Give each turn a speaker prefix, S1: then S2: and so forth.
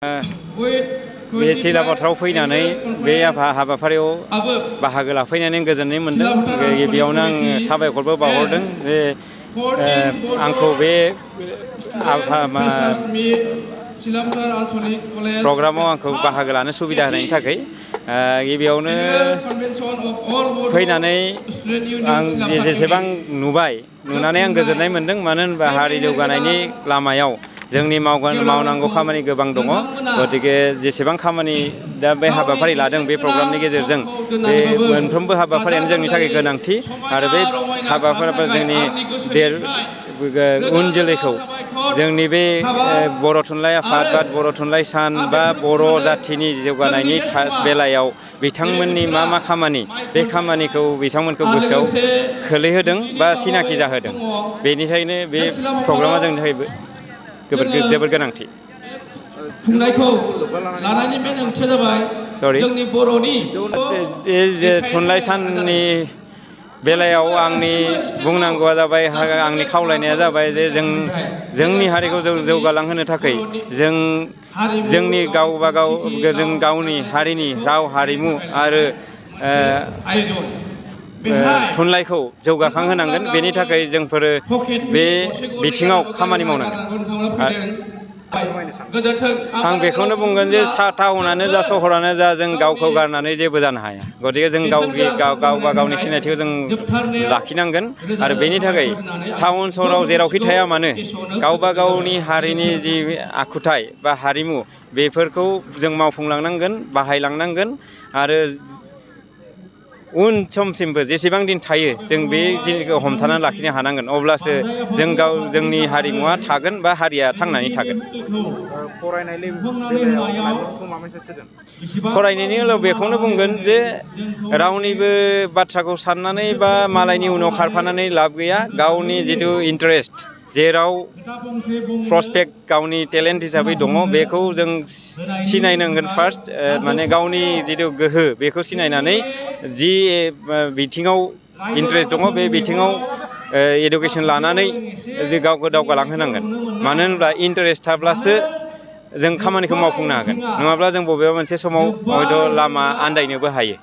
S1: बे सिलापथाराव फैनानै बे हाबाफारियाव बाहागो लाफैनानै गोजोननाय मोनदों। गिबियावनो आं साबायखरबो बावहरदों जे आंखौ बे प्रग्रामाव आंखौ बाहागो लानो सुबिदा होनायनि थाखाय गिबियावनो फैनानै आं जेसेबां नुनानै आं गोजोननाय मोनदों। मानो होनबा हारि जौगानायनि लामायाव जोंनि मावनांगौ खामानि गोबां दङ। गतिके जेसेबां खामानि दा बे हाबाफारि लादों बे प्रग्रामनि गेजेरजों बे मोनफ्रोमबो हाबाफारियानो जोंनि थाखाय गोनांथि आरो बे हाबाफारिफोरा जोंनि उन जोलैखौ जोंनि बे बर' थुनलाइ आफाद बा बर' थुनलाइ सान बा बर' जाथिनि जौगानायनि बेलायाव बिथांमोननि मा खामानि बे खामानिखौ बिथांमोनखौ गोसोआव खोलैहोदों बा सिनाखि जाहोदों। बेनिखायनो बे प्रग्रामा जोंनि थाखाय जोबोर गोनांथि। जोंनि बर'नि थुनलाइ साननि बेलायाव आंनि बुंनांगौआ जाबाय, आंनि खावलायनाया जाबाय जे जोंनि हारिखौ जौगालांहोनो थाखाय जोंनि गावनि हारिनि राव हारिमु आरो थुनलाइखौ जौगाखांहोनांगोन। बेनि थाखाय जोंफोरो बे बिथिङाव खामानि मावनांगोन। आं बेखौनो बुंगोन जे टाउनानो जा सहरानो जा जों गावखौ गारनानै जेबो जानो हाया। गतिके जों गावबा गावनि सिनायथिखौ जों लाखिनांगोन आरो बेनि थाखाय टाउन सहराव जेरावखि थाया मानो गावबा गावनि हारिनि जि आखुथाय बा हारिमु बेफोरखौ जों मावफुंलांनांगोन, बाहायलांनांगोन आरो उन समसिमबो जेसेबां दिन थायो जों बे जिनिसखौ हमथानानै लाखिनो हानांगोन। अब्लासो जोंनि हारिमुवा थागोन बा हारिया थांनानै थागोन। फरायनायनि बेलायाव बेखौनो बुंगोन जे रावनिबो बाथ्राखौ साननानै बा मालायनि उनाव खारफानानै लाब गैया। गावनि जिथु इन्टारेस्ट, जेराव प्रसपेक्ट गावनि टेलेन्ट हिसाबै दङ बेखौ जों सिनायनांगोन। फार्स्ट माने गावनि जिथु गोहो बेखौ सिनायनानै जि बिथिङाव इन्टारेस्ट दङ बे बिथिङाव एडुकेसन लानानै गावखौ दावगालांहोनांगोन। मानो होनब्ला इन्टारेस्ट थाब्लासो जों खामानिखौ मावफुंनो हागोन। नङाब्ला जों बबेबा मोनसे समाव हयथ' लामा आन्दायनोबो हायो।